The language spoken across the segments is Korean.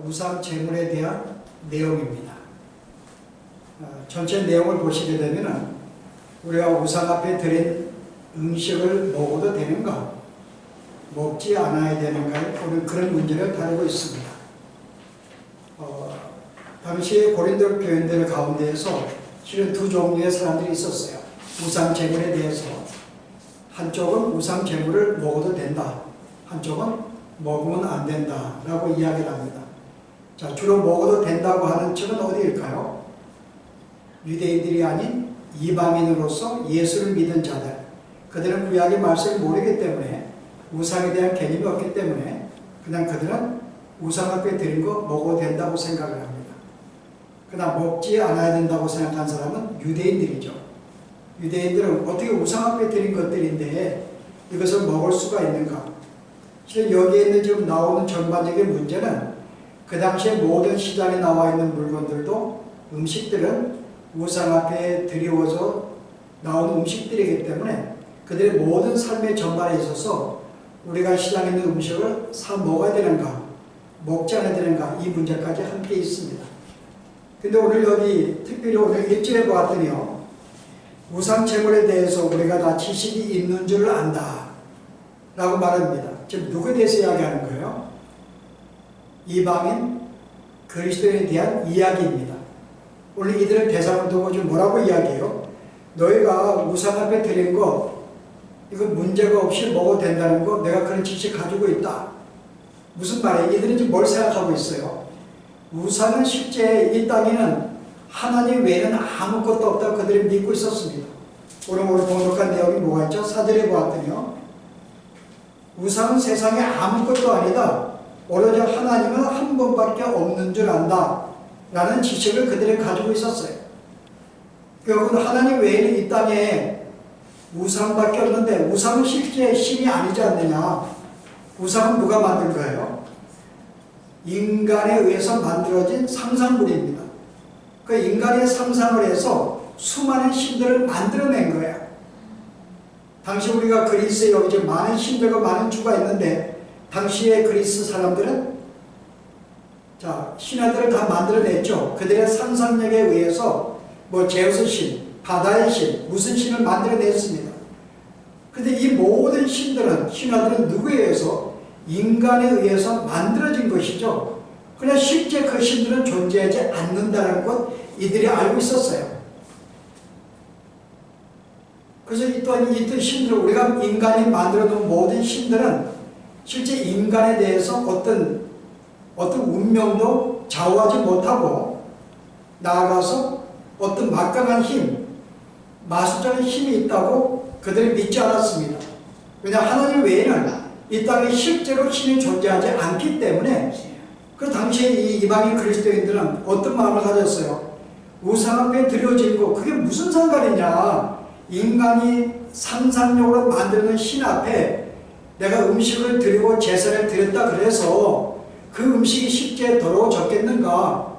우상 제물에 대한 내용입니다. 전체 내용을 보시게 되면 우리가 우상 앞에 드린 음식을 먹어도 되는가, 먹지 않아야 되는가에 그런 문제를 다루고 있습니다. 당시 고린도 교인들 가운데에서 실은 두 종류의 사람들이 있었어요. 우상 제물에 대해서 한쪽은 우상 제물을 먹어도 된다, 한쪽은 먹으면 안 된다 라고 이야기를 합니다. 자, 주로 먹어도 된다고 하는 측은 어디일까요? 유대인들이 아닌 이방인으로서 예수를 믿은 자들, 그들은 구약의 말씀을 모르기 때문에 우상에 대한 개념이 없기 때문에 그냥 그들은 우상 앞에 드린 거 먹어도 된다고 생각을 합니다. 그러나 먹지 않아야 된다고 생각한 사람은 유대인들이죠. 유대인들은 어떻게 우상 앞에 드린 것들인데 이것을 먹을 수가 있는가? 실은 여기에 있는 지금 나오는 전반적인 문제는 그 당시에 모든 시장에 나와 있는 물건들도 음식들은 우상 앞에 드리워져 나오는 음식들이기 때문에 그들의 모든 삶의 전반에 있어서 우리가 시장에 있는 음식을 사 먹어야 되는가, 먹지 않아야 되는가, 이 문제까지 함께 있습니다. 근데 오늘 여기 특별히 오늘 1절에 보았더니요, 우상 제물에 대해서 우리가 다 지식이 있는 줄 안다 라고 말합니다. 지금 누구에 대해서 이야기하는 거예요? 이방인 그리스도에 대한 이야기입니다. 오늘 이들을 대상으로 두고 좀 뭐라고 이야기해요? 너희가 우상 앞에 드린 거 이거 문제가 없이 먹어도 된다는 거 내가 그런 지식 가지고 있다. 무슨 말이에요? 이들은 지금 뭘 생각하고 있어요? 우상은 실제 이 땅에는 하나님 외에는 아무것도 없다고 그들이 믿고 있었습니다. 오늘 번역한 내용이 뭐가 있죠? 4절에 보았더니요, 우상은 세상에 아무것도 아니다, 오로지 하나님은 한 분밖에 없는 줄 안다 라는 지식을 그들이 가지고 있었어요. 결국은 하나님 외에는 이 땅에 우상밖에 없는데 우상은 실제 신이 아니지 않느냐. 우상은 누가 만든 거예요? 인간에 의해서 만들어진 상상물입니다. 그 인간의 상상을 해서 수많은 신들을 만들어낸 거예요. 당시 우리가 그리스에 여기 지금 많은 신들과 많은 주가 있는데 당시의 그리스 사람들은 자, 신화들을 다 만들어냈죠. 그들의 상상력에 의해서 뭐 제우스 신, 바다의 신, 무슨 신을 만들어냈습니다. 그런데 이 모든 신들은, 신화들은 누구에 의해서? 인간에 의해서 만들어진 것이죠. 그러나 실제 그 신들은 존재하지 않는다는 것 이들이 알고 있었어요. 그래서 이 신들, 우리가 인간이 만들어 놓은 모든 신들은 실제 인간에 대해서 어떤 운명도 좌우하지 못하고 나아가서 어떤 막강한 힘, 마술적인 힘이 있다고 그들이 믿지 않았습니다. 왜냐하면 하나님 외에는 이 땅에 실제로 신이 존재하지 않기 때문에 그 당시에 이 이방인 그리스도인들은 어떤 마음을 가졌어요? 우상 앞에 드려진 거 그게 무슨 상관이냐. 인간이 상상력으로 만드는 신 앞에 내가 음식을 드리고 제사를 드렸다 그래서 그 음식이 실제 더러워졌겠는가?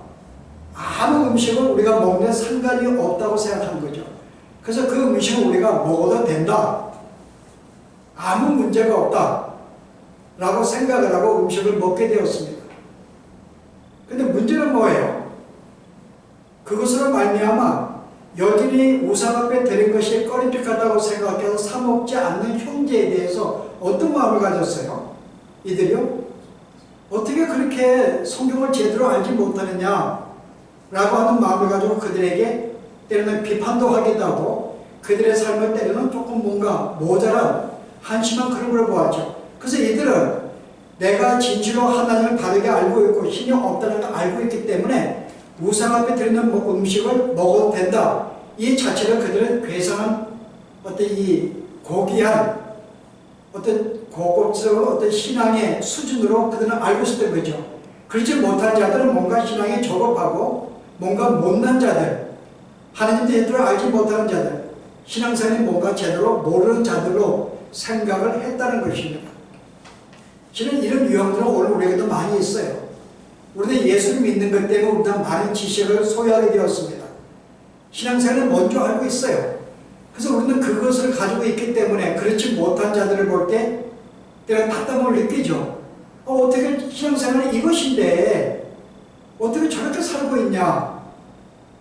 아무 음식을 우리가 먹는 상관이 없다고 생각한 거죠. 그래서 그 음식을 우리가 먹어도 된다, 아무 문제가 없다 라고 생각을 하고 음식을 먹게 되었습니다. 근데 문제는 뭐예요? 그것으로 말미암아 여전히 우상 앞에 드린 것이 꺼림칙하다고 생각해서 사 먹지 않는 형제에 대해서 어떤 마음을 가졌어요? 이들이요? 어떻게 그렇게 성경을 제대로 알지 못하느냐 라고 하는 마음을 가지고 그들에게 때로는 비판도 하기도 하고 그들의 삶을 때로는 조금 뭔가 모자란 한심한 그런 걸 보았죠. 그래서 이들은 내가 진실로 하나님을 바르게 알고 있고 신이 없다는 걸 알고 있기 때문에 우상 앞에 드리는 음식을 먹어도 된다, 이 자체를 그들은 괴상한 어떤 이 고귀한 어떤 고급스러운 어떤 신앙의 수준으로 그들은 알고 있었던 거죠. 그렇지 못한 자들은 뭔가 신앙이 저급하고 뭔가 못난 자들, 하나님 제대로 알지 못하는 자들, 신앙생활이 뭔가 제대로 모르는 자들로 생각을 했다는 것입니다. 실은 이런 유형들은 오늘 우리에게도 많이 있어요. 우리는 예수를 믿는 것 때문에 우리가 많은 지식을 소유하게 되었습니다. 신앙생활을 먼저 알고 있어요. 그래서 우리는 그것을 가지고 있기 때문에 그렇지 못한 자들을 볼 때 때가 답답함을 느끼죠. 어떻게 신앙생활이 이것인데 어떻게 저렇게 살고 있냐?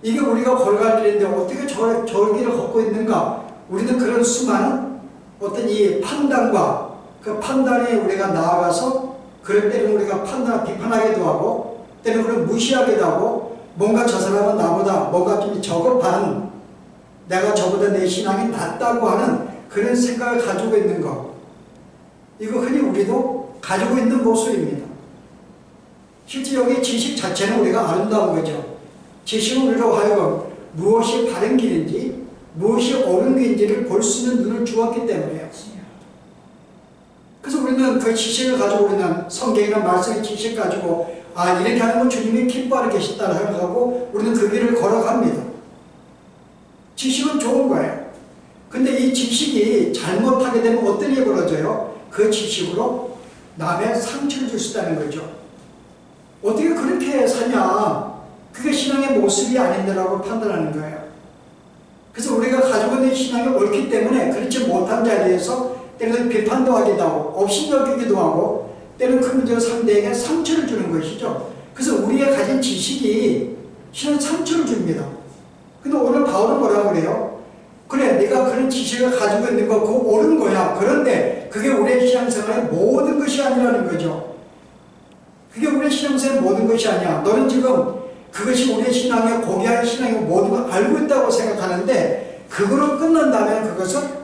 이게 우리가 걸어갈 길인데 어떻게 저 길을 걷고 있는가? 우리는 그런 수많은 어떤 이 판단과 그 판단에 우리가 나아가서 그럴 때는 우리가 판단을 비판하기도 하고 때는 그걸 무시하기도 하고 뭔가 저 사람은 나보다 뭔가 좀 저급한 내가 저보다 내 신앙이 낫다고 하는 그런 생각을 가지고 있는 것. 이거 흔히 우리도 가지고 있는 모습입니다. 실제 여기 지식 자체는 우리가 아름다운 거죠. 지식은 우리로 하여금 무엇이 바른 길인지 무엇이 옳은 길인지를 볼 수 있는 눈을 주었기 때문에요. 그래서 우리는 그 지식을 가지고 우리는 성경이나 말씀의 지식 가지고 이렇게 하는 건 주님이 기뻐하고 계시다고 생각하고 우리는 그 길을 걸어갑니다. 지식은 좋은 거예요. 근데 이 지식이 잘못하게 되면 어떤 일이 벌어져요? 그 지식으로 남의 상처를 줄 수 있다는 거죠. 어떻게 그렇게 사냐? 그게 신앙의 모습이 아닌데라고 판단하는 거예요. 그래서 우리가 가지고 있는 신앙이 옳기 때문에 그렇지 못한 자리에서 때로는 비판도 하기도 하고 업신여기기도 하고 때로는 그 문제로 상대에게 상처를 주는 것이죠. 그래서 우리가 가진 지식이 신앙에 상처를 줍니다. 근데 오늘 바울은 뭐라고 그래요? 그래, 내가 그런 지식을 가지고 있는 거 그거 옳은 거야. 그런데 그게 우리의 신앙생활의 모든 것이 아니라는 거죠. 그게 우리의 신앙생활의 모든 것이 아니야. 너는 지금 그것이 우리의 신앙의 고귀한 신앙의 모든 걸 알고 있다고 생각하는데 그거로 끝난다면 그것은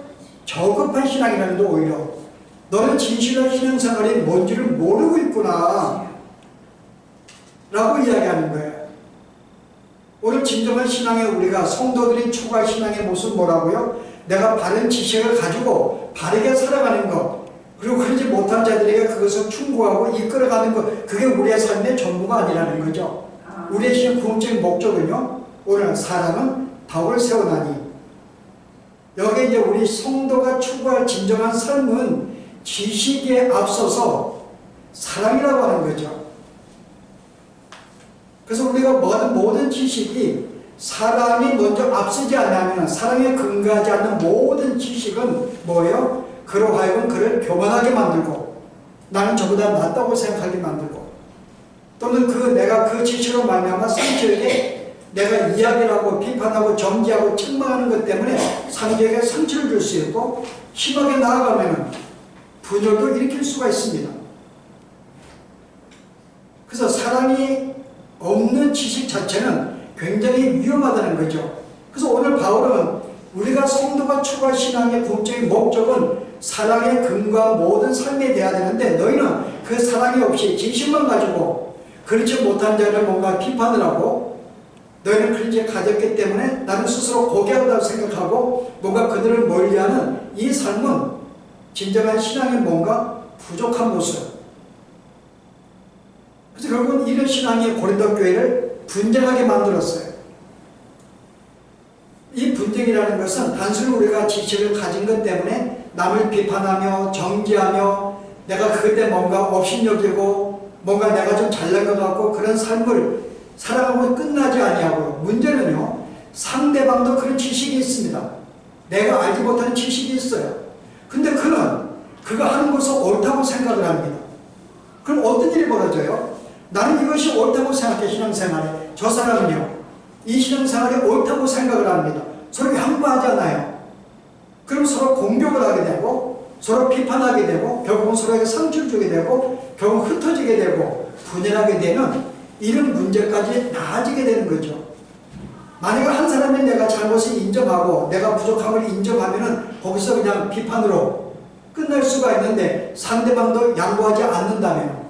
저급한 신앙이라는 데 오히려 너는 진실한 신앙생활이 뭔지를 모르고 있구나 라고 이야기하는 거예요. 오늘 진정한 신앙에 우리가 성도들이 추구할 신앙의 모습 뭐라고요? 내가 바른 지식을 가지고 바르게 살아가는 것 그리고 그러지 못한 자들에게 그것을 충고하고 이끌어가는 것 그게 우리의 삶의 전부가 아니라는 거죠. 우리의 신앙 궁극적인 목적은요. 오늘 사랑은 덕을 세우나니 여기에 이제 우리 성도가 추구할 진정한 삶은 지식에 앞서서 사랑이라고 하는 거죠. 그래서 우리가 모든 지식이 사랑이 먼저 앞서지 않으면 사랑에 근거하지 않는 모든 지식은 뭐예요? 그로 하여금 그를 교만하게 만들고 나는 저보다 낫다고 생각하게 만들고 또는 내가 그 지식으로 말미암아 상대에게 내가 이야기를 하고 비판하고 정지하고 책망하는 것 때문에 상대에게 상처를 줄 수 있고 심하게 나아가면 분열도 일으킬 수가 있습니다. 그래서 사랑이 없는 지식 자체는 굉장히 위험하다는 거죠. 그래서 오늘 바울은 우리가 성도가 추구할 신앙의 궁극적인 목적은 사랑의 근거한 모든 삶에 돼야 되는데 너희는 그 사랑이 없이 지식만 가지고 그렇지 못한 자를 뭔가 비판을 하고 너희는 그렇게 가졌기 때문에 나는 스스로 고귀하다고 생각하고 뭔가 그들을 멀리하는 이 삶은 진정한 신앙의 뭔가 부족한 모습. 그래서 결국은 이런 신앙이 고린도 교회를 분쟁하게 만들었어요. 이 분쟁이라는 것은 단순히 우리가 지식을 가진 것 때문에 남을 비판하며 정지하며 내가 그때 뭔가 업신여기고 뭔가 내가 좀 잘난 것 같고 그런 삶을 살아가고 끝나지 아니하고요. 문제는요. 상대방도 그런 지식이 있습니다. 내가 알지 못하는 지식이 있어요. 근데 그는 그거 하는 것을 옳다고 생각을 합니다. 그럼 어떤 일이 벌어져요? 나는 이것이 옳다고 생각해 신앙생활에. 저 사람은요. 이 신앙생활이 옳다고 생각을 합니다. 서로 양보하잖아요. 그럼 서로 공격을 하게 되고 서로 비판하게 되고 결국은 서로에게 상처를 주게 되고 결국 흩어지게 되고 분열하게 되는 이런 문제까지 나아지게 되는 거죠. 만약에 한 사람이 내가 잘못을 인정하고 내가 부족함을 인정하면은 거기서 그냥 비판으로 끝날 수가 있는데 상대방도 양보하지 않는다면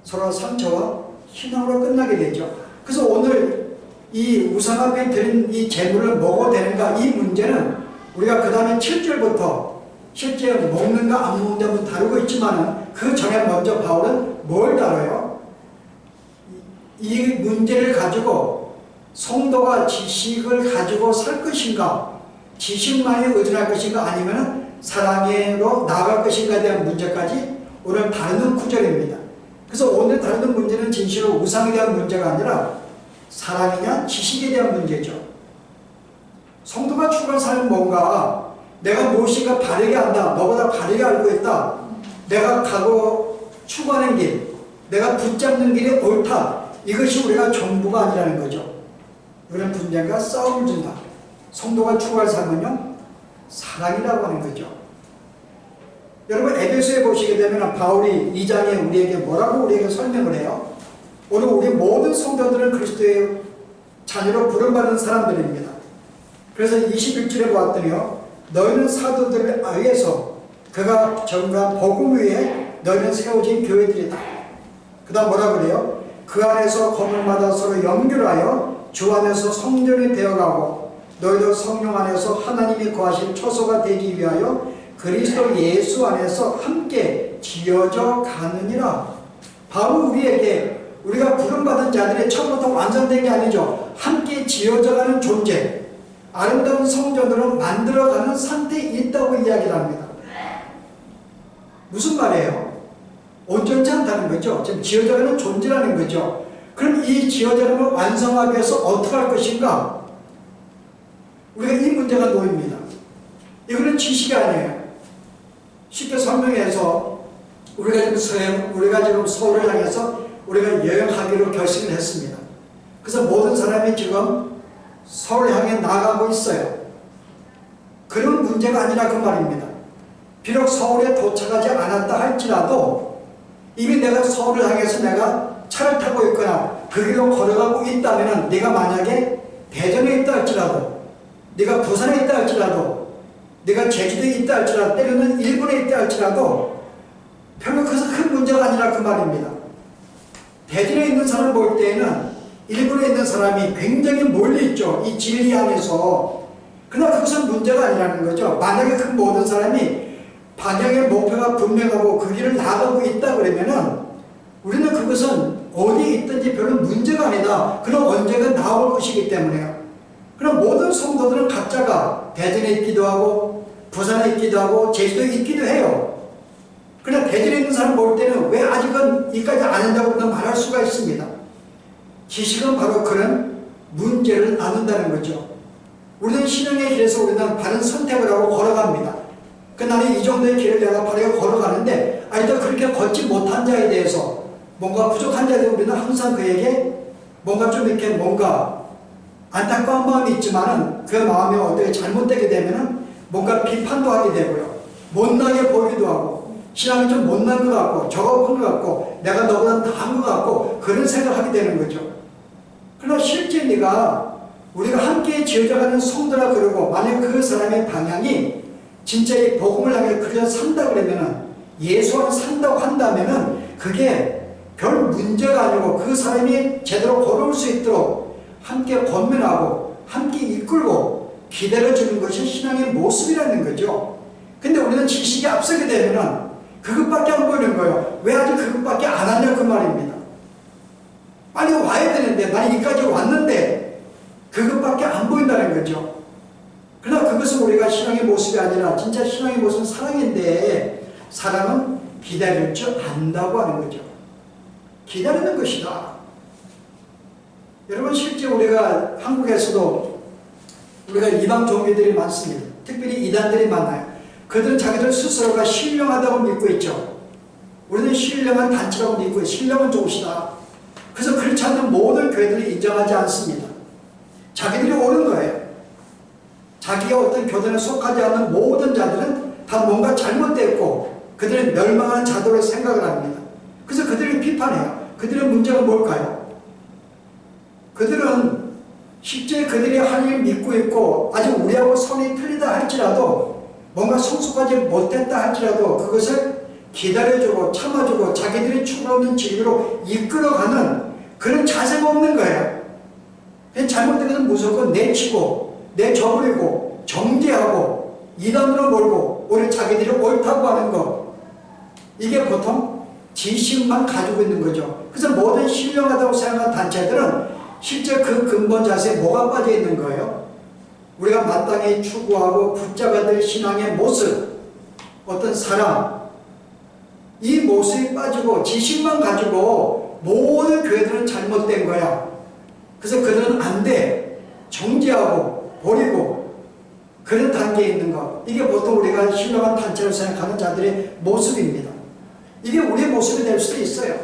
서로 상처와 희망으로 끝나게 되죠. 그래서 오늘 이 우상 앞에 드린 이 재물을 먹어도 되는가 이 문제는 우리가 그 다음에 7절부터 실제 먹는가 안 먹는가 다루고 있지만 그 전에 먼저 바울은 뭘 다뤄요? 이 문제를 가지고 성도가 지식을 가지고 살 것인가 지식만에 의존할 것인가 아니면 사랑으로 나아갈 것인가에 대한 문제까지 오늘 다루는 구절입니다. 그래서 오늘 다루는 문제는 진실로 우상에 대한 문제가 아니라 사랑이냐 지식에 대한 문제죠. 성도가 추구할 삶은 뭔가 내가 무엇인가 바르게 안다. 너보다 바르게 알고 있다. 내가 가고 추구하는 길 내가 붙잡는 길이 옳다. 이것이 우리가 정부가 아니라는 거죠. 우리는 분쟁과 싸움을 준다. 성도가 추구할 삶은요, 사랑이라고 하는 거죠. 여러분, 에베소에 보시게 되면 바울이 2장에 우리에게 뭐라고 우리에게 설명을 해요? 오늘 우리 모든 성도들은 그리스도의 자녀로 부름받은 사람들입니다. 그래서 21절에 보았더니요, 너희는 사도들을 위해서 그가 전가한 복음 위에 너희는 세워진 교회들이다. 그 다음 뭐라 그래요? 그 안에서 거물마다 서로 연결하여 주 안에서 성전이 되어가고 너희도 성령 안에서 하나님이 거하실 처소가 되기 위하여 그리스도 예수 안에서 함께 지어져 가느니라. 바로 우리에게 우리가 부름받은 자들이 처음부터 완성된 게 아니죠. 함께 지어져 가는 존재, 아름다운 성전으로 만들어가는 상태에 있다고 이야기를 합니다. 무슨 말이에요? 온전치 않다는 거죠. 지금 지어져가는 존재라는 거죠. 그럼 이 지어져가는 걸 완성하기 위해서 어떻게 할 것인가? 우리가 이 문제가 놓입니다. 이거는 지식이 아니에요. 쉽게 설명해서 우리가 지금 서울을 향해서 우리가 여행하기로 결심을 했습니다. 그래서 모든 사람이 지금 서울을 향해 나가고 있어요. 그런 문제가 아니라 그 말입니다. 비록 서울에 도착하지 않았다 할지라도 이미 내가 서울을 향해서 내가 차를 타고 있거나 그 길로 걸어가고 있다면 네가 만약에 대전에 있다 할지라도, 네가 부산에 있다 할지라도, 네가 제주도에 있다 할지라도, 때로는 일본에 있다 할지라도 별로 그것은 큰 문제가 아니라 그 말입니다. 대전에 있는 사람을 볼 때에는 일본에 있는 사람이 굉장히 멀리 있죠. 이 진리 안에서. 그러나 그것은 문제가 아니라는 거죠. 만약에 그 모든 사람이 방향의 목표가 분명하고 그 길을 나가고 있다 그러면은 우리는 그것은 어디에 있든지 별로 문제가 아니다. 그럼 언젠가 나올 것이기 때문에요. 그럼 모든 성도들은 각자가 대전에 있기도 하고 부산에 있기도 하고 제주도에 있기도 해요. 그러나 대전에 있는 사람 볼 때는 왜 아직은 이까지 안 한다고 말할 수가 있습니다. 지식은 바로 그런 문제를 나눈다는 거죠. 우리는 신앙의 길에서 우리는 바른 선택을 하고 걸어갑니다. 그 나는 이 정도의 길을 내가 바르게 걸어가는데 아직도 그렇게 걷지 못한 자에 대해서 뭔가 부족한 자에 대해서 우리는 항상 그에게 뭔가 좀 이렇게 뭔가 안타까운 마음이 있지만은 그 마음이 어떻게 잘못되게 되면은 뭔가 비판도 하게 되고요. 못나게 보이기도 하고 신앙이 좀 못난 것 같고 저급한 것 같고 내가 너보다 나은 것 같고 그런 생각을 하게 되는 거죠. 그러나 실제 우리가 함께 지어져가는 성도라 그러고 만약 그 사람의 방향이 진짜 이 복음을 향해 그려 산다 그러면은 예수 안에 산다고 한다면은 그게 별 문제가 아니고 그 사람이 제대로 걸어올 수 있도록 함께 권면하고 함께 이끌고 기다려주는 것이 신앙의 모습이라는 거죠. 근데 우리는 지식이 앞서게 되면은 그것밖에 안 보이는 거예요. 왜 아직 그것밖에 안 하냐 그 말입니다. 빨리 와야 되는데 나는 여기까지 왔는데 그것밖에 안 보인다는 거죠. 그러나 그것은 우리가 신앙의 모습이 아니라 진짜 신앙의 모습은 사랑인데 사랑은 기다릴 줄 안다고 하는 거죠. 기다리는 것이다. 여러분 실제 우리가 한국에서도 우리가 이방 종교들이 많습니다. 특별히 이단들이 많아요. 그들은 자기들 스스로가 신령하다고 믿고 있죠. 우리는 신령한 단체라고 믿고 있어요. 신령은 좋으시다. 그래서 그렇지 않은 모든 교회들이 인정하지 않습니다. 자기들이 옳은 거예요. 자기가 어떤 교단에 속하지 않는 모든 자들은 다 뭔가 잘못됐고 그들은 멸망한 자들로 생각을 합니다. 그래서 그들을 비판해요. 그들의 문제가 뭘까요? 그들은 실제 그들이 하나님을 믿고 있고 아직 우리하고 선이 틀리다 할지라도 뭔가 성숙하지 못했다 할지라도 그것을 기다려주고 참아주고 자기들이 추구하는 진리로 이끌어가는 그런 자세가 없는 거예요. 잘못된 것은 무조건 내치고 내줘버리고 정죄하고 이단으로 몰고 오히려 자기들이 옳다고 하는 것, 이게 보통 지식만 가지고 있는 거죠. 그래서 모든 신령하다고 생각하는 단체들은 실제 그 근본 자세에 뭐가 빠져 있는 거예요? 우리가 마땅히 추구하고 붙잡아야 될 신앙의 모습, 어떤 사랑, 이 모습이 빠지고 지식만 가지고 모든 교회들은 잘못된 거야. 그래서 그들은 안 돼. 정죄하고 버리고 그런 단계에 있는 것. 이게 보통 우리가 신령한 단체로 생각하는 자들의 모습입니다. 이게 우리의 모습이 될 수도 있어요.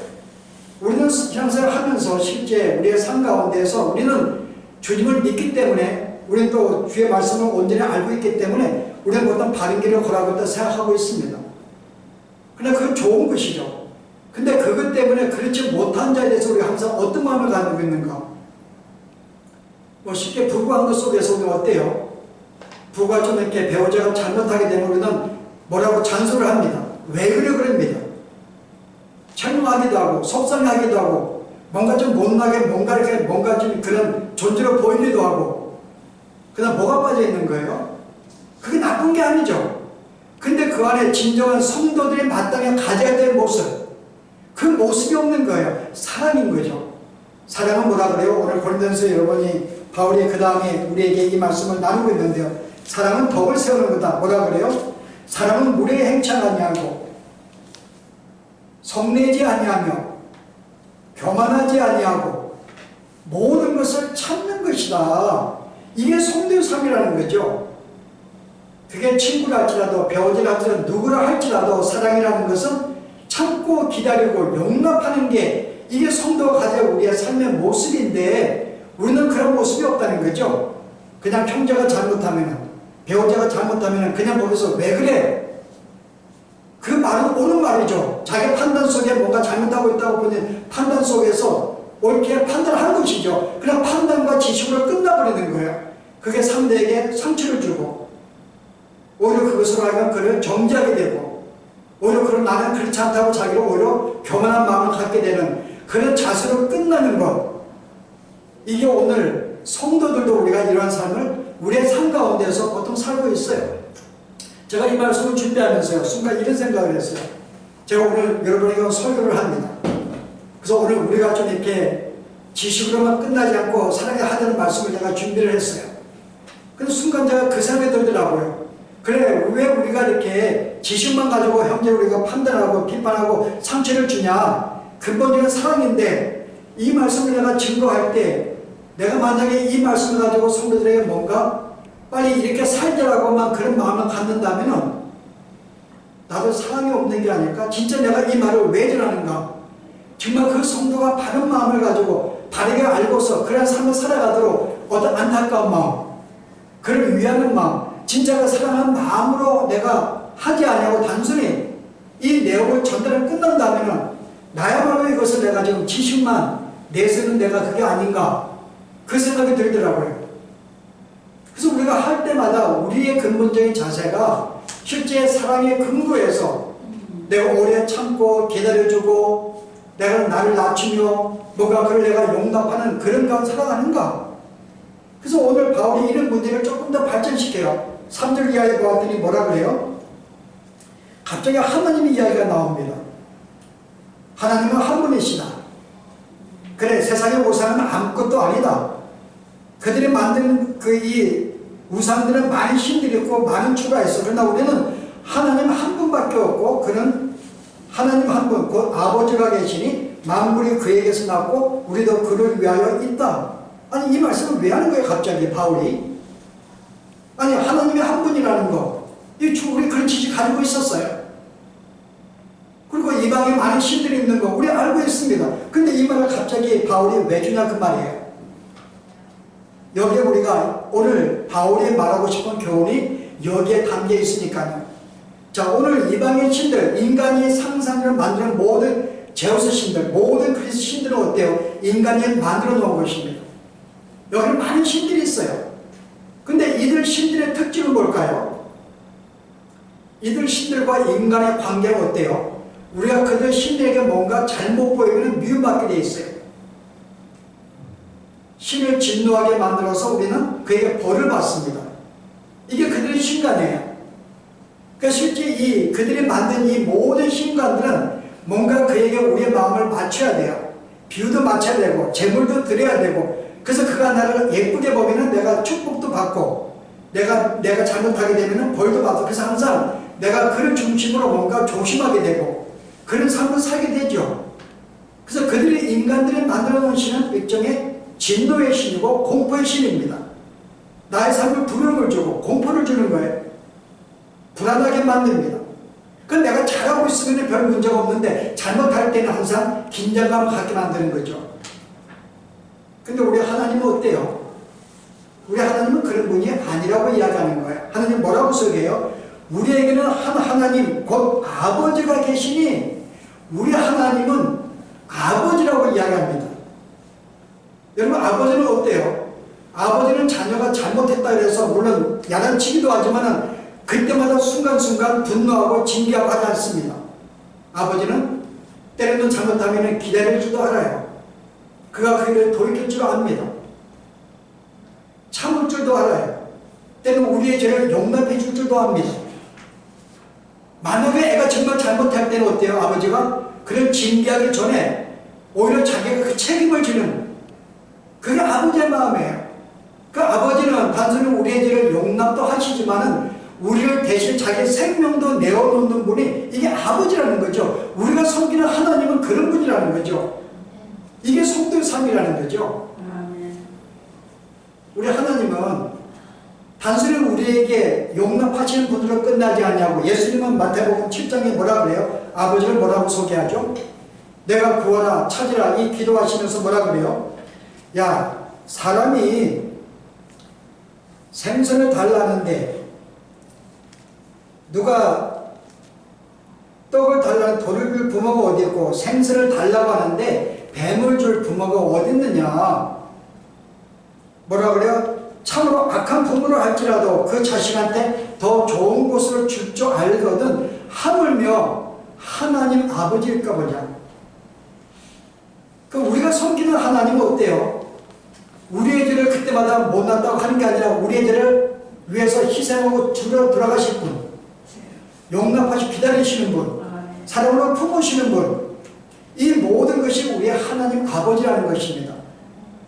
우리는 신앙생활 하면서 실제 우리의 삶 가운데에서 우리는 주님을 믿기 때문에 우리는 또 주의 말씀을 온전히 알고 있기 때문에 우리는 어떤 바른 길을 걸어가고 생각하고 있습니다. 그러나 그건 좋은 것이죠. 근데 그것 때문에 그렇지 못한 자에 대해서 우리가 항상 어떤 마음을 가지고 있는가? 뭐 쉽게 부부한 것 속에서 우리는 어때요? 부부가 좀 이렇게 배우자가 잘못하게 되면 우리는 뭐라고 잔소리를 합니다. 왜 그래 그럽니다. 책망하기도 하고 속상하기도 하고 뭔가 좀 못나게 뭔가 이렇게 뭔가 좀 그런 존재로 보이기도 하고 그다음 뭐가 빠져 있는 거예요? 그게 나쁜 게 아니죠. 근데 그 안에 진정한 성도들이 마땅히 가져야 될 모습, 그 모습이 없는 거예요. 사랑인 거죠. 사랑은 뭐라 그래요? 오늘 고린도전서 여러분이 바울이 그 다음에 우리에게 이 말씀을 나누고 있는데요. 사랑은 덕을 세우는 거다. 뭐라 그래요? 사랑은 무례에 행치 아니하고 성내지 아니하며 교만하지 아니하고 모든 것을 참는 것이다. 이게 성도의 삶이라는 거죠. 그게 친구라 할지라도 배우자라 할지라도 누구라 할지라도 사랑이라는 것은 참고 기다리고 용납하는 게 이게 성도가 가져야 우리의 삶의 모습인데 우리는 그런 모습이 없다는 거죠. 그냥 형제가 잘못하면 배우자가 잘못하면 그냥 거기서 왜 그래? 그 말은 옳은 말이죠. 자기 판단 속에 뭔가 잘못하고 있다고 보니 판단 속에서 옳게 판단하는 것이죠. 그냥 판단과 지식으로 끝나버리는 거예요. 그게 상대에게 상처를 주고 오히려 그것으로 하여금 그를 정죄하게 되고 오히려 그런 나는 그렇지 않다고 자기를 오히려 교만한 마음을 갖게 되는 그런 자세로 끝나는 것. 이게 오늘 성도들도 우리가 이러한 삶을 우리의 삶 가운데서 보통 살고 있어요. 제가 이 말씀을 준비하면서요, 순간 이런 생각을 했어요. 제가 오늘 여러분에게 설교를 합니다. 그래서 오늘 우리가 좀 이렇게 지식으로만 끝나지 않고 살아야 하는 말씀을 제가 준비를 했어요. 근데 순간 제가 그 생각이 들더라고요. 그래, 왜 우리가 이렇게 지식만 가지고 형제를 우리가 판단하고 비판하고 상처를 주냐? 근본적인 사랑인데 이 말씀을 내가 증거할 때 내가 만약에 이 말씀을 가지고 성도들에게 뭔가 빨리 이렇게 살자라고만 그런 마음을 갖는다면 나도 사랑이 없는 게 아닐까? 진짜 내가 이 말을 왜 전하는가? 정말 그 성도가 바른 마음을 가지고 바르게 알고서 그런 삶을 살아가도록 어떤 안타까운 마음, 그를 위하는 마음, 진짜가 사랑하는 마음으로 내가 하지 않냐고 단순히 이 내용을 전달을 끝난다면 나야말로 이것을 내가 지금 지식만 내세는 내가 그게 아닌가 그 생각이 들더라고요. 그래서 우리가 할 때마다 우리의 근본적인 자세가 실제 사랑의 근거에서 내가 오래 참고 기다려주고 내가 나를 낮추며 뭔가 그를 내가 용납하는 그런 가운데 살아가는가. 그래서 오늘 바울이 이런 문제를 조금 더 발전시켜요. 3절 이하에 보았더니 뭐라 그래요? 갑자기 하나님의 이야기가 나옵니다. 하나님은 한 분이시다. 그래, 세상의 우상은 아무것도 아니다. 그들이 만든 이 우상들은 많은 신들이 있고 많은 추가 있어. 그러나 우리는 하나님 한 분밖에 없고 그는 하나님 한 분, 곧 아버지가 계시니 만물이 그에게서 났고 우리도 그를 위하여 있다. 아니 이 말씀을 왜 하는 거예요 갑자기 바울이? 아니 하나님이 한 분이라는 거 우리 그런 지식 가지고 있었어요. 그리고 이방에 많은 신들이 있는 거 우리 알고 있습니다. 근데 이 말을 갑자기 바울이 왜 주냐 그 말이에요. 여기에 우리가 오늘 바울이 말하고 싶은 교훈이 여기에 담겨 있으니까요. 자, 오늘 이방의 신들, 인간이 상상을 만드는 모든 제우스 신들, 모든 그리스 신들은 어때요? 인간이 만들어 놓은 것입니다. 여기는 많은 신들이 있어요. 근데 이들 신들의 특징은 뭘까요? 이들 신들과 인간의 관계가 어때요? 우리가 그들 신들에게 뭔가 잘못 보이면 미움받게 돼 있어요. 신을 진노하게 만들어서 우리는 그에게 벌을 받습니다. 이게 그들의 신관이에요. 그러니까 실제 그들이 만든 이 모든 신관들은 뭔가 그에게 우리의 마음을 맞춰야 돼요. 비유도 맞춰야 되고 재물도 드려야 되고 그래서 그가 나를 예쁘게 보면 내가 축복도 받고 내가 잘못하게 되면 벌도 받고 그래서 항상 내가 그를 중심으로 뭔가 조심하게 되고 그런 삶을 살게 되죠. 그래서 그들이 인간들이 만들어 놓은 신은 일종의 진노의 신이고 공포의 신입니다. 나의 삶을 두려움을 주고 공포를 주는 거예요. 불안하게 만듭니다. 그건 내가 잘하고 있으면 별 문제가 없는데 잘못할 때는 항상 긴장감을 갖게 만드는 거죠. 근데 우리 하나님은 어때요? 우리 하나님은 그런 분이 아니라고 이야기하는 거예요. 하나님 뭐라고 소개해요? 우리에게는 한 하나님 곧 아버지가 계시니 우리 하나님은 아버지라고 이야기합니다. 여러분 아버지는 어때요? 아버지는 자녀가 잘못했다 그래서 물론 야단치기도 하지만 그때마다 순간순간 분노하고 징계하고 하지 않습니다. 아버지는 때로는 잘못하면 기다릴 줄도 알아요. 그가 그 일을 돌이킬 줄 압니다. 참을 줄도 알아요. 때로는 우리의 죄를 용납해 줄 줄도 압니다. 만약에 애가 정말 잘못할 때는 어때요? 아버지가 그를 징계하기 전에 오히려 자기가 그 책임을 지는 그게 아버지의 마음이에요. 그 아버지는 단순히 우리의 죄를 용납도 하시지만은 우리를 대신 자기 생명도 내어놓는 분이 이게 아버지라는 거죠. 우리가 섬기는 하나님은 그런 분이라는 거죠. 이게 성도의 삶이라는 거죠. 우리 하나님은 단순히 우리에게 용납하시는 분으로 끝나지 않냐고. 예수님은 마태복음 7장에 뭐라 그래요? 아버지를 뭐라고 소개하죠? 내가 구하라 찾으라 이 기도하시면서 뭐라 그래요? 야 사람이 생선을 달라는데 누가 떡을 달라는 돌을 줄 부모가 어디 있고 생선을 달라고 하는데 뱀을 줄 부모가 어디 있느냐. 뭐라 그래요? 참으로 악한 부모를 할지라도 그 자식한테 더 좋은 것을 줄 줄 알거든 하물며 하나님 아버지일까 보자. 그 우리가 섬기는 하나님은 어때요? 우리의 죄를 그때마다 못났다고 하는 게 아니라 우리의 죄를 위해서 희생하고 죽으러 들어가실 분, 용납하시고 기다리시는 분, 사랑으로 품으시는 분, 이 모든 것이 우리의 하나님 아버지라는 것입니다.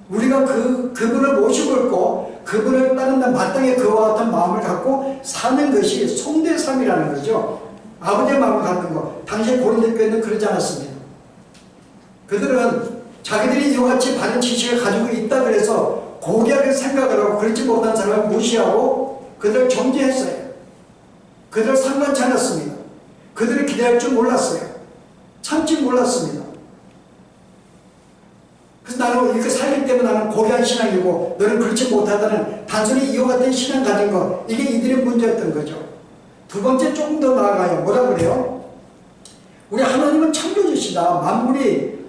우리가 그분을 모시고 있고 그분을 따른다 마땅히 그와 같은 마음을 갖고 사는 것이 성도의 삶이라는 거죠. 아버지의 마음을 갖는 것. 당시 고린도 교회는 그러지 않았습니다. 그들은 자기들이 이와 같이 바른 지식을 가지고 있다 그래서 고귀하게 생각을 하고 그렇지 못한 사람을 무시하고 그들을 정죄했어요. 그들을 상관치 않았습니다. 그들을 기대할 줄 몰랐어요. 참지 몰랐습니다. 그래서 나는 이렇게 살기 때문에 나는 고귀한 신앙이고 너는 그렇지 못하다는 단순히 이와 같은 신앙 가진 것, 이게 이들의 문제였던 거죠. 두 번째 조금 더 나아가요. 뭐라 그래요? 우리 하나님은 창조주시다.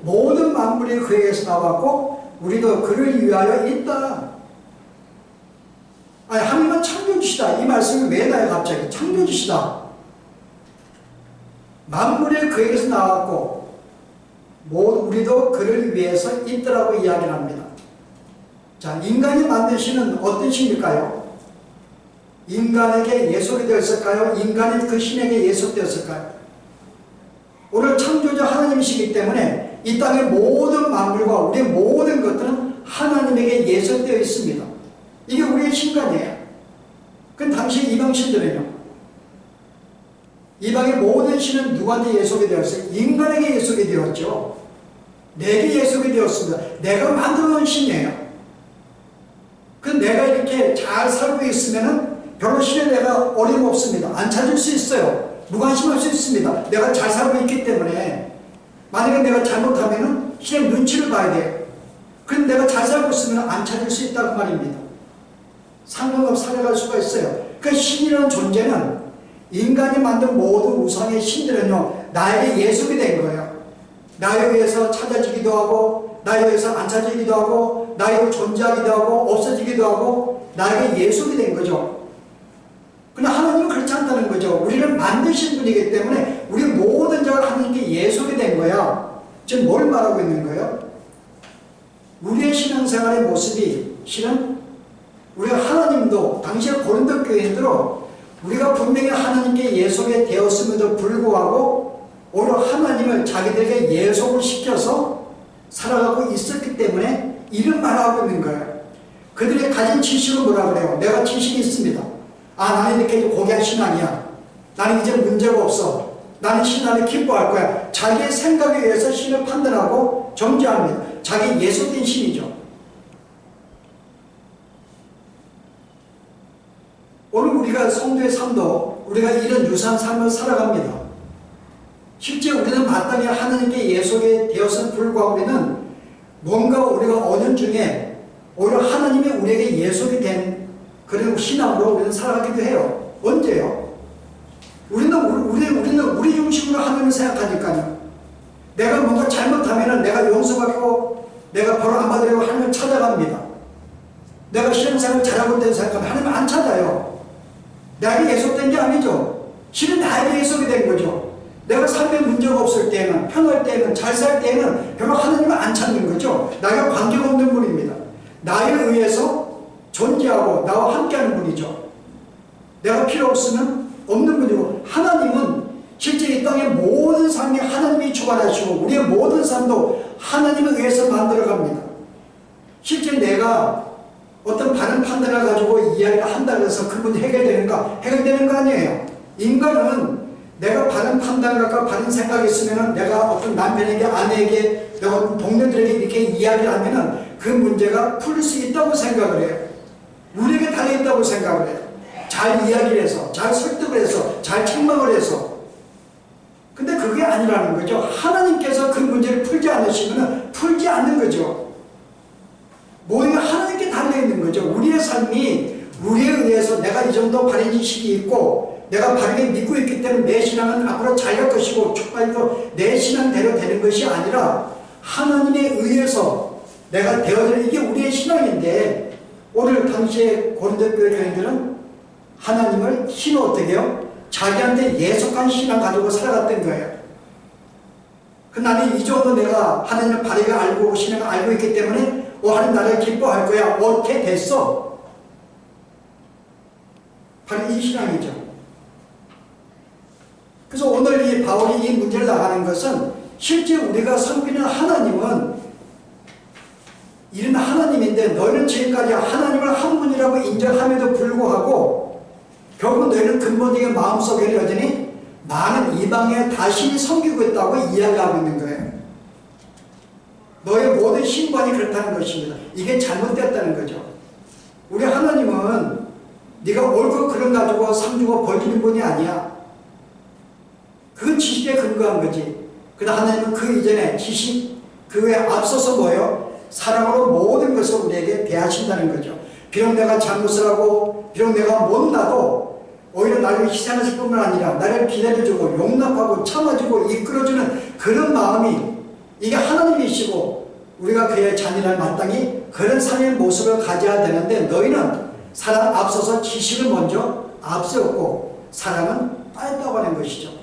모든 만물이 그에게서 나왔고 우리도 그를 위하여 있다. 아니 하나님은 창조주시다. 이 말씀이 왜 나요 갑자기? 창조주시다. 만물이 그에게서 나왔고 우리도 그를 위해서 있더라고 이야기를 합니다. 자, 인간이 만든 신은 어떤 신일까요? 인간에게 예속이 되었을까요? 인간이 그 신에게 예속되었을까요? 오늘 창조자 하나님이시기 때문에 이 땅의 모든 만물과 우리의 모든 것들은 하나님에게 예속되어 있습니다. 이게 우리의 신관이에요. 그 당시 이방 신들은요. 이방의 모든 신은 누구한테 예속이 되었어요? 인간에게 예속이 되었죠. 내게 예속이 되었습니다. 내가 만들어 놓은 신이에요. 그 내가 이렇게 잘 살고 있으면은 별로 신에 내가 어림없습니다. 안 찾을 수 있어요. 무관심할 수 있습니다. 내가 잘 살고 있기 때문에. 만약에 내가 잘못하면은 신의 눈치를 봐야 돼요. 그런데 내가 잘 살고 있으면 안 찾을 수 있다고 말입니다. 상관없이 살아갈 수가 있어요. 그 신이라는 존재는 인간이 만든 모든 우상의 신들은요 나에게 예속이 된 거예요. 나에 의해서 찾아지기도 하고 나에 의해서 안 찾아지기도 하고 나에 의해 존재하기도 하고 없어지기도 하고 나에게 예속이 된 거죠. 그러나 하나님은 그렇지 않다는 거죠. 우리를 만드신 분이기 때문에 우리 모든 자가 하나님께 예속이 된 거야. 지금 뭘 말하고 있는 거예요? 우리의 신앙생활의 모습이 실은 우리가 하나님도 당시의 고린도 교인들로 우리가 분명히 하나님께 예속이 되었음에도 불구하고 오히려 하나님을 자기들에게 예속을 시켜서 살아가고 있었기 때문에 이런 말을 하고 있는 거예요. 그들이 가진 지식은 뭐라 그래요? 내가 지식이 있습니다. 아 나는 이렇게 고귀한 신앙이야. 나는 이제 문제가 없어. 나는 신앙을 기뻐할 거야. 자기의 생각에 의해서 신을 판단하고 정죄합니다. 자기 예속된 신이죠. 오늘 우리가 성도의 삶도 우리가 이런 유사한 삶을 살아갑니다. 실제 우리는 마땅히 하나님께 예속이 되었을 불구하고 우리는 뭔가 우리가 언연 중에 오히려 하나님이 우리에게 예속이 된 그런 신앙으로 우리는 살아가기도 해요. 언제요? 우리는 우리 중심으로 하나님을 생각하니까요. 내가 뭔가 잘못하면 내가 용서받고 내가 벌 안 받으려고 하나님을 찾아갑니다. 내가 신앙생활 잘하고 있다고 생각하면 하나님 안 찾아요. 나에게 예속된 게 아니죠. 실은 나에게 예속이 된 거죠. 내가 삶에 문제가 없을 때에는, 편할 때에는, 잘 살 때에는 별로 하나님을 안 찾는 거죠. 나가 관계가 없는 분입니다. 나에 의해서 존재하고 나와 함께하는 분이죠. 내가 필요 없으면 없는 분이고, 하나님은 실제 이 땅의 모든 삶이 하나님이 주관하시고 우리의 모든 삶도 하나님에 의해서 만들어갑니다. 실제 내가 어떤 바른 판단을 가지고 이야기를 한다고 해서 그 문제 해결되는가? 해결되는 거 아니에요. 인간은 내가 바른 판단을 갖고 바른 생각이 있으면 내가 어떤 남편에게, 아내에게, 내가 어떤 동료들에게 이렇게 이야기를 하면 그 문제가 풀릴 수 있다고 생각을 해요. 우리에게 달려있다고 생각을 해요. 잘 이야기를 해서, 잘 설득을 해서, 잘 책망을 해서. 근데 그게 아니라는 거죠. 하나님께서 그 문제를 풀지 않으시면 풀지 않는 거죠. 모든 게 하나님께 달려있는 거죠. 우리의 삶이 우리에 의해서 내가 이 정도 바른 지식이 있고 내가 바르게 믿고 있기 때문에 내 신앙은 앞으로 잘 갈 것이고 축복도 내 신앙대로 되는 것이 아니라 하나님에 의해서 내가 되어지는 이게 우리의 신앙인데, 오늘 당시에 고린도 교회 교인들은 하나님을 신을 어떻게 해요? 자기한테 예속한 신앙 가지고 살아갔던 거예요. 나는 이 정도 내가 하나님을 바르게 알고 신앙을 알고 있기 때문에 하나님 나를 기뻐할 거야. 어떻게 됐어? 바로 이 신앙이죠. 그래서 오늘 이 바울이 이 문제를 나가는 것은 실제 우리가 섬기는 하나님은 이런 하나님인데 너희는 지금까지 하나님을 한 분이라고 인정함에도 불구하고 결국 너희는 근본적인 마음속에 여전히 많은 이방의 다신이 섬기고 있다고 이야기하고 있는 거예요. 너의 모든 신관이 그렇다는 것입니다. 이게 잘못됐다는 거죠. 우리 하나님은 네가 옳고 그름 가지고 상주고 벌주는 분이 아니야. 그건 지식에 근거한 거지. 그러나 하나님은 그 이전에 지식, 그 외에 앞서서 뭐예요? 사랑으로 모든 것을 우리에게 대하신다는 거죠. 비록 내가 잘못을 하고 비록 내가 못나도 오히려 나를 희생하실 뿐만 아니라 나를 기다려주고 용납하고 참아주고 이끌어주는 그런 마음이, 이게 하나님이시고 우리가 그의 자녀를 마땅히 그런 삶의 모습을 가져야 되는데, 너희는 사랑 앞서서 지식을 먼저 앞세웠고 사랑은 빠졌다고 하는 것이죠.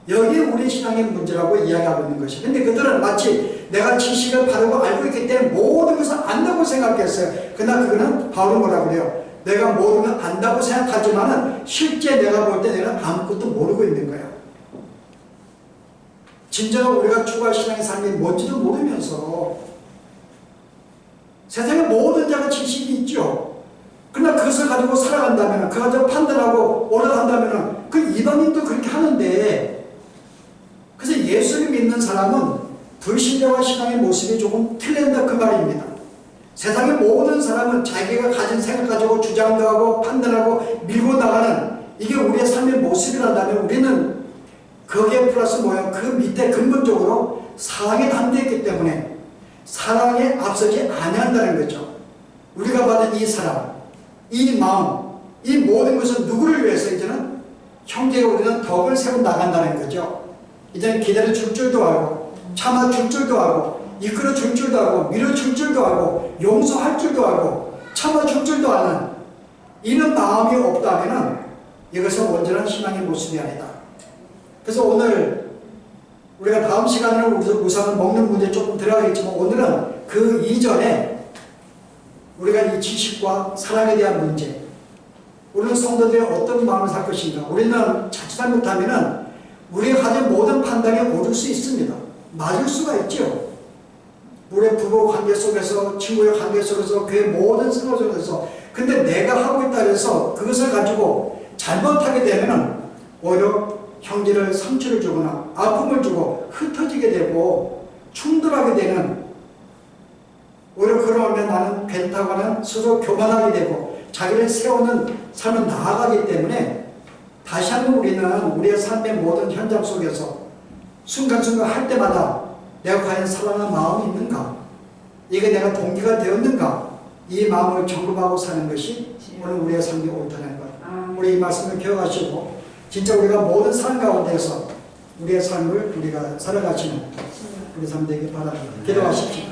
여기에 우리 신앙의 문제라고 이야기하고 있는 것이죠. 근데 그들은 마치 내가 지식을 바르고 알고 있기 때문에 모든 것을 안다고 생각했어요. 그러나 그거는 바울은 뭐라고 그래요? 내가 모든 걸 안다고 생각하지만은 실제 내가 볼 때 내가 아무것도 모르고 있는 거야. 진정한 우리가 추구할 신앙의 삶이 뭔지도 모르면서 세상에 모든 자가 지식이 있죠. 그러나 그것을 가지고 살아간다면, 그걸 가지고 판단하고 올라간다면 그 이방인도 그렇게 하는데, 그래서 예수를 믿는 사람은 불신자와 신앙의 모습이 조금 틀린다 그 말입니다. 세상의 모든 사람은 자기가 가진 생각 가지고 주장도 하고 판단하고 밀고 나가는 이게 우리의 삶의 모습이란다면, 우리는 거기에 플러스 뭐야? 그 밑에 근본적으로 사랑에 담겨있기 때문에 사랑에 앞서지 아니한다는 거죠. 우리가 받은 이 사랑, 이 마음, 이 모든 것은 누구를 위해서 이제는 형제가 우리는 덕을 세워 나간다는 거죠. 이제는 기다려 줄 줄도 알고 참아 줄 줄도 알고 이끌어 줄 줄도 알고 밀어 줄 줄도 알고 용서할 줄도 알고 참아 줄 줄도 아는 이런 마음이 없다면 이것은 온전한 신앙의 모습이 아니다. 그래서 오늘 우리가 다음 시간에는 우선 먹는 문제 조금 들어가겠지만, 오늘은 그 이전에 우리가 이 지식과 사랑에 대한 문제, 우리는 성도들이 어떤 마음을 살 것인가. 우리는 자칫 잘못하면 우리가 가진 모든 판단이 옳을 수 있습니다. 맞을 수가 있죠. 우리의 부부 관계 속에서, 친구의 관계 속에서, 그의 모든 생활 속에서. 근데 내가 하고 있다 해서 그것을 가지고 잘못하게 되면 오히려 형제를 상처를 주거나 아픔을 주고 흩어지게 되고 충돌하게 되는, 오히려 그러면 나는 괜찮다고는 스스로 교만하게 되고 자기를 세우는 삶을 나아가기 때문에 다시 한번 우리는 우리의 삶의 모든 현장 속에서 순간순간 할 때마다 내가 과연 사랑하는 마음이 있는가? 이게 내가 동기가 되었는가? 이 마음을 점검하고 사는 것이 오늘 우리의 삶이 옳다는 것. 우리 이 말씀을 기억하시고 진짜 우리가 모든 삶 가운데서 우리의 삶을 우리가 살아가시는 우리 삶 되길 바랍니다. 기도하십시오.